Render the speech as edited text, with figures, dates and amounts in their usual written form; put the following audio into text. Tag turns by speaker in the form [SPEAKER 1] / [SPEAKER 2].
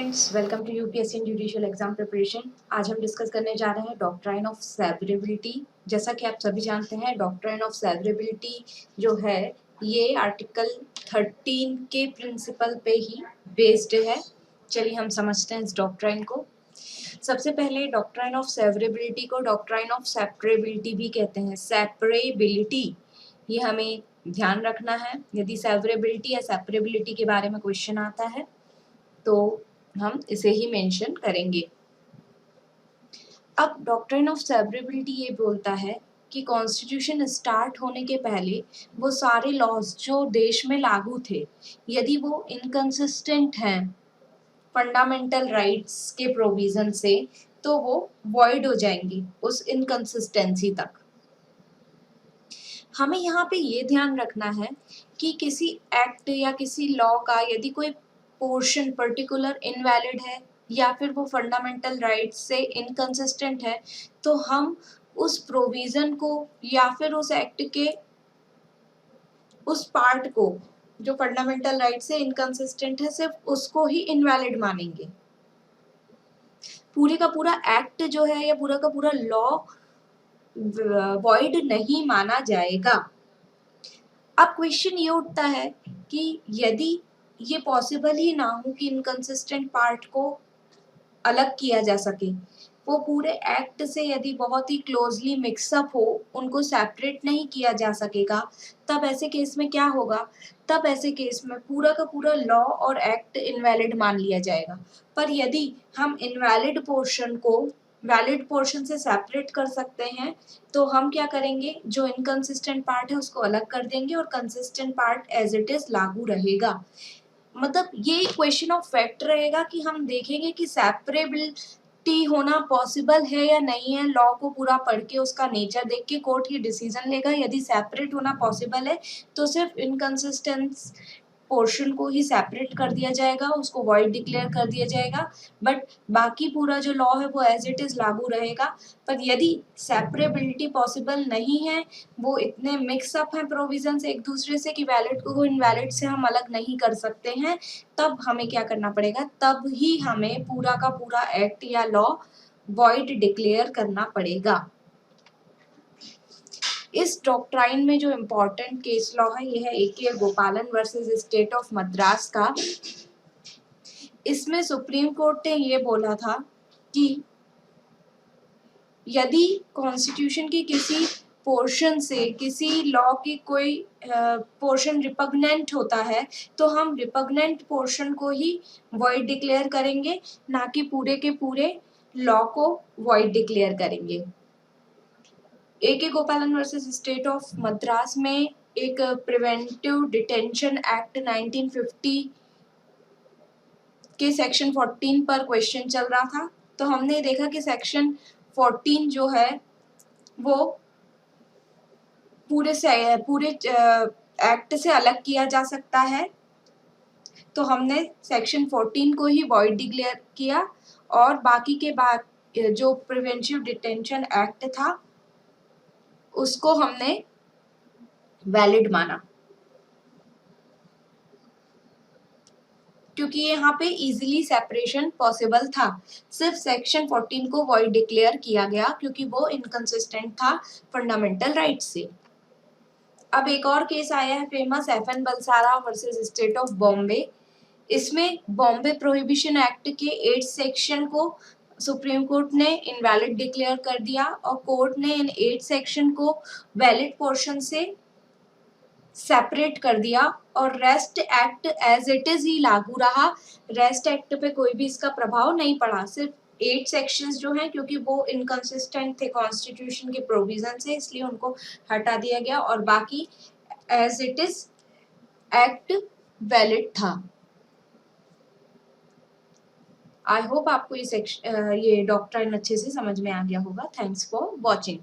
[SPEAKER 1] Friends, welcome to UPSC judicial exam preparation. आज हम discuss करने जा रहे हैं डॉक्ट्राइन ऑफ सेवरेबिलिटी। जैसा कि आप सभी जानते हैं, डॉक्ट्राइन ऑफ सेवरेबिलिटी जो है ये आर्टिकल 13 के प्रिंसिपल पे ही बेस्ड है। चलिए हम समझते हैं इस डॉक्ट्राइन को। सबसे पहले डॉक्ट्राइन ऑफ सेवरेबिलिटी को डॉक्ट्राइन ऑफ सेपरेबिलिटी भी कहते हैं। सेपरेबिलिटी ये हमें ध्यान रखना है। यदि सेवरेबिलिटी या सेपरेबिलिटी के बारे में क्वेश्चन आता है तो हम इसे ही मेंशन करेंगे। अब डॉक्ट्रिन ऑफ सेवरेबिलिटी ये बोलता है कि कॉन्स्टिट्यूशन स्टार्ट होने के पहले वो सारे लॉज जो देश में लागू थे, यदि वो इनकंसिस्टेंट हैं फंडामेंटल राइट्स के प्रोविजन से, तो वो वॉइड हो जाएंगी उस इनकंसिस्टेंसी तक। हमें यहाँ पे ये ध्यान रखना है कि किसी एक्ट या किसी लॉ का यदि कोई पोर्शन पर्टिकुलर इनवैलिड है या फिर वो फंडामेंटल राइट्स से इनकंसिस्टेंट है, तो हम उस प्रोविजन को या फिर उस एक्ट के उस पार्ट को जो फंडामेंटल राइट से इनकंसिस्टेंट है, सिर्फ उसको ही इनवैलिड मानेंगे। पूरे का पूरा एक्ट जो है या पूरा का पूरा लॉ वॉइड नहीं माना जाएगा। अब क्वेश्चन ये उठता है कि यदि ये पॉसिबल ही ना हो कि इनकंसिस्टेंट पार्ट को अलग किया जा सके, वो पूरे एक्ट से यदि बहुत ही क्लोजली मिक्सअप हो, उनको सेपरेट नहीं किया जा सकेगा, तब ऐसे केस में क्या होगा? तब ऐसे केस में पूरा का पूरा लॉ और एक्ट इनवैलिड मान लिया जाएगा। पर यदि हम इनवैलिड पोर्शन को वैलिड पोर्शन से सेपरेट कर सकते हैं, तो हम क्या करेंगे? जो इनकंसिस्टेंट पार्ट है उसको अलग कर देंगे और consistent part as it is लागू रहेगा। मतलब ये क्वेश्चन ऑफ फैक्ट रहेगा कि हम देखेंगे कि सेपरेबिलिटी होना पॉसिबल है या नहीं है। लॉ को पूरा पढ़ के उसका नेचर देख के कोर्ट ये डिसीजन लेगा। यदि सेपरेट होना पॉसिबल है तो सिर्फ इनकंसिस्टेंस पोर्शन को ही सेपरेट कर दिया जाएगा, उसको वॉइड डिक्लेयर कर दिया जाएगा, बट बाकी पूरा जो लॉ है वो एज इट इज लागू रहेगा। पर यदि सेपरेबिलिटी पॉसिबल नहीं है, वो इतने मिक्सअप हैं प्रोविजंस एक दूसरे से कि वैलिड को इनवैलिड से हम अलग नहीं कर सकते हैं, तब हमें क्या करना पड़ेगा? तब ही हमें पूरा का पूरा एक्ट या लॉ वॉइड डिक्लेयर करना पड़ेगा। इस डॉक्ट्राइन में जो इम्पोर्टेंट केस लॉ है यह है ए.के. गोपालन वर्सेस स्टेट ऑफ मद्रास का। इसमें सुप्रीम कोर्ट ने ये बोला था कि यदि कॉन्स्टिट्यूशन की किसी पोर्शन से किसी लॉ की कोई पोर्शन रिपग्नेंट होता है, तो हम रिपग्नेंट पोर्शन को ही वॉइड डिक्लेयर करेंगे, ना कि पूरे के पूरे लॉ को वॉइड डिक्लेयर करेंगे। ए.के. गोपालन वर्सेस स्टेट ऑफ मद्रास में एक प्रिवेंटिव डिटेंशन एक्ट 1950 के सेक्शन 14 पर क्वेश्चन चल रहा था। तो हमने देखा कि सेक्शन 14 जो है वो पूरे एक्ट से अलग किया जा सकता है, तो हमने सेक्शन 14 को ही वॉइड डिक्लेयर किया और बाकी के बाद जो प्रिवेंटिव डिटेंशन एक्ट था उसको हमने वैलिड माना, क्योंकि यहाँ पे इजीली सेपरेशन पॉसिबल था। सिर्फ सेक्शन 14 को वॉइड डिक्लेयर किया गया क्योंकि वो इनकंसिस्टेंट था फंडामेंटल राइट से। अब एक और केस आया है famous, FN Balsara versus state of Bombay. इसमें बॉम्बे प्रोहिबिशन एक्ट के 8 सेक्शन को सुप्रीम कोर्ट ने इनवैलिड डिक्लेयर कर दिया और कोर्ट ने इन 8 सेक्शन को वैलिड पोर्शन से सेपरेट कर दिया और rest act as it is ही लागू रहा। रेस्ट एक्ट पे कोई भी इसका प्रभाव नहीं पड़ा। सिर्फ 8 सेक्शंस जो हैं, क्योंकि वो इनकंसिस्टेंट थे कॉन्स्टिट्यूशन के प्रोविजन से, इसलिए उनको हटा दिया गया और बाकी as it is act valid था। आई होप आपको ये डॉक्ट्राइन अच्छे से समझ में आ गया होगा। Thanks for watching.